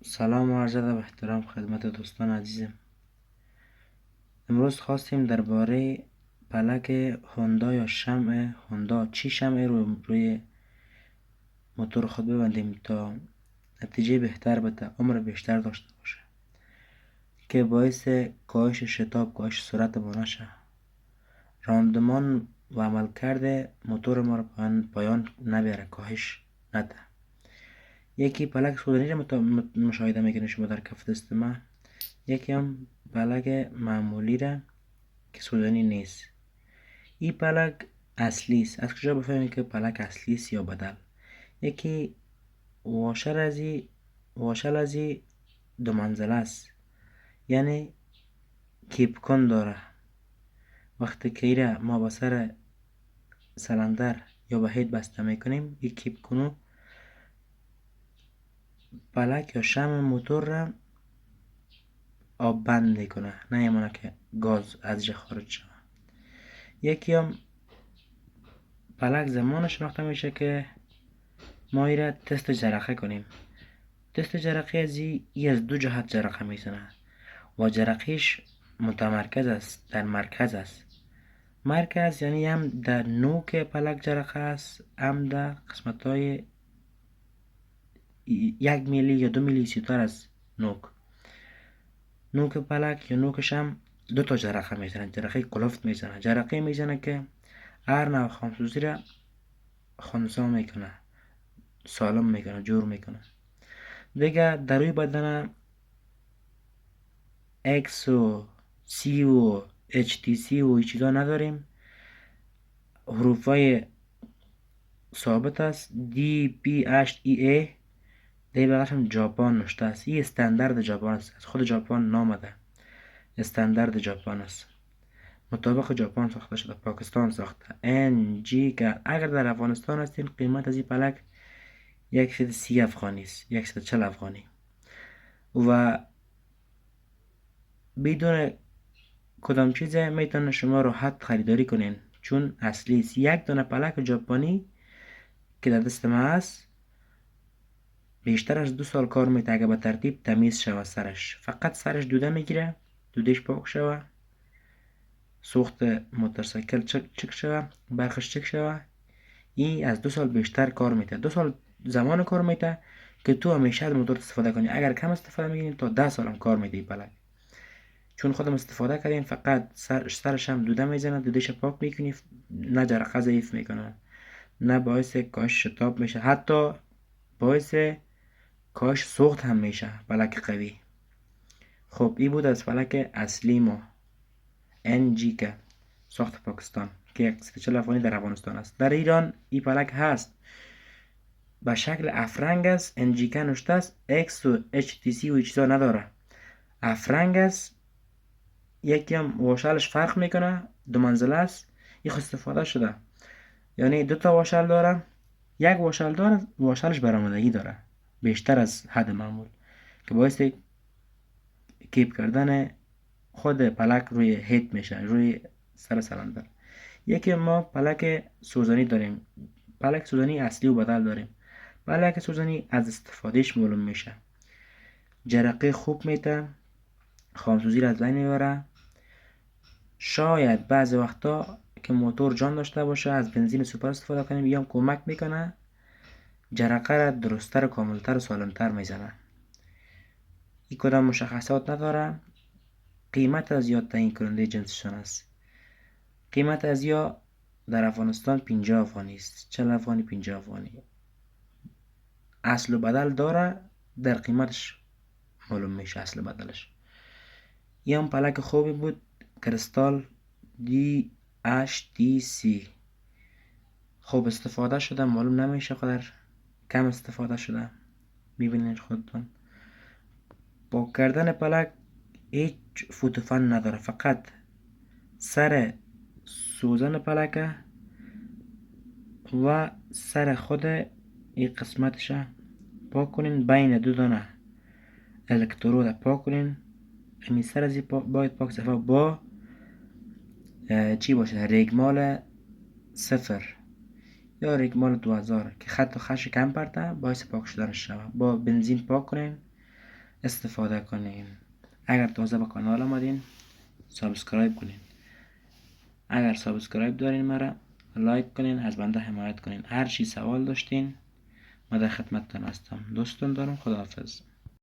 سلام و عرض ادب و احترام خدمت دوستان عزیزم. امروز خواستیم درباره پلک هوندا یا شمع هوندا چی شمعی روی موتور خود ببندیم تا نتیجه بهتر بده، عمر بیشتر داشته باشه، که باعث کاهش شتاب، کاهش سرعت ما نشه، راندمان و عملکرد موتور ما رو پایان نبره، کاهش نده. یکی پلک سوزنی رو مشاهده میکنید شما در کف دست ما. یکی هم پلک معمولی را که سوزنی نیست. این پلک اصلی است. از کجا بفهمیم که پلک اصلی است یا بدل؟ یکی واشر ازی دو منزله است، یعنی کیپکن داره. وقتی که ایره ما با سر سلندر یا به هید بسته میکنیم، این کیپکنو پلک یا شمع موتور را آب بند میکنه، نه یمانه که گاز ازش خارج شود. یکی هم پلک زمان شناخته میشه که ما ایره تست جرقه کنیم. تست جرقه از دو جهت جرقه میزنه و جرقهش متمرکز است، در مرکز است. مرکز یعنی هم در نوک پلک جرقه است، هم در قسمت های 1 میلی یا 2 میلی سیتر از نوک پلک یا نوکش هم دو تا جرقه میزنه. جرقه کلفت میزنه، جرقه میزنه که هر نوع خامسوزی را خونسا میکنه، سالم میکنه، جور میکنه. دیگه در روی بدن X و C و HTC و این چیزا نداریم. حروفای ثابت است DPHEA. دی بغلش هم ژاپن نوشته است. این استاندارد ژاپن است، از خود ژاپن نامده، استاندارد ژاپن است، مطابق ژاپن ساخته شده، پاکستان ساخته. NG که اگر در افغانستان هستین قیمت از این پلک 130 افغانی است، 140 افغانی، و بدون کدام چیز میتونه شما راحت خریداری کنین، چون اصلی است. یک دونه پلک ژاپنی که در دست ما هست بیشتر از 2 سال کار میده اگه به ترتیب تمیز شود. سرش فقط سرش دوده میگیره، دودش پاک شود، سوخت موتورسیکل چک شود، برقش چک شود، این از 2 سال بیشتر کار میده. 2 سال زمان کار میده که تو همیشه از موتور استفاده کنی. اگر کم استفاده میکنی تا 10 سال هم کار میده این پلک. چون خودم استفاده کردیم، فقط سرش هم دوده میزنه، دودش پاک میکنی، نه جرقه ضعیف میکنه، نه باعث کاهش شتاب میشه، حتی باعث کاهش سوخت هم میشه. پلک قوی. خب این بود از پلک اصلی ما NG که ساخت پاکستان که 140 افغانی در افغانستان است. در ایران این پلک هست به شکل افرنگ است، NG که نوشته است، X و HTC و چیزا نداره، افرنگ است. یکی هم واشلش فرق میکنه، دو منزله است. این استفاده شده، یعنی 2 تا واشل داره. یک واشل داره، واشلش برآمدگی داره بیشتر از حد معمول که باعث کیپ کردن خود پلک روی هیت میشه، روی سر سلندر. یکی ما پلک سوزنی داریم، پلک سوزنی اصلی و بدل داریم. پلک سوزنی از استفادهش معلوم میشه، جرقه خوب میده، خامسوزی را از بین میبره. شاید بعضی وقتا که موتور جان داشته باشه از بنزین سوپر استفاده کنیم، یا هم کمک میکنه جرقه را درستتر، کاملتر و سالمتر میزنه. این کدام مشخصات نداره. قیمت از یا تعیین کننده جنسشان است. قیمت از یا در افغانستان 50 افغانی است، 40 افغانی، 50 افغانی. اصل و بدل داره، در قیمتش معلوم میشه اصل بدلش. این هم پلک خوبی بود، کریستال DHTC. خوب استفاده شده، معلوم نمیشه قدر کم استفاده شده. میبینید خودتون. با کردن پلک هیچ فوتوفن نداره، فقط سر سوزن پلکه و سر خود این قسمتش پاک کنین، بین 2 دانه الکترود پاک کنین. همین سر از باید پاک صفحه با چی باشه، ریگمال 0 یا ریگمال 2000 که خط و خش کم پرته باعث پاک شدنش شود. با بنزین پاک کنین استفاده کنین. اگر تازه به کانال آمدین سابسکرایب کنین. اگر سابسکرایب دارین مرا لایک کنین، از بنده حمایت کنین. هر چی سوال داشتین ما در خدمتتان هستم. دوستون دارم. خداحافظ.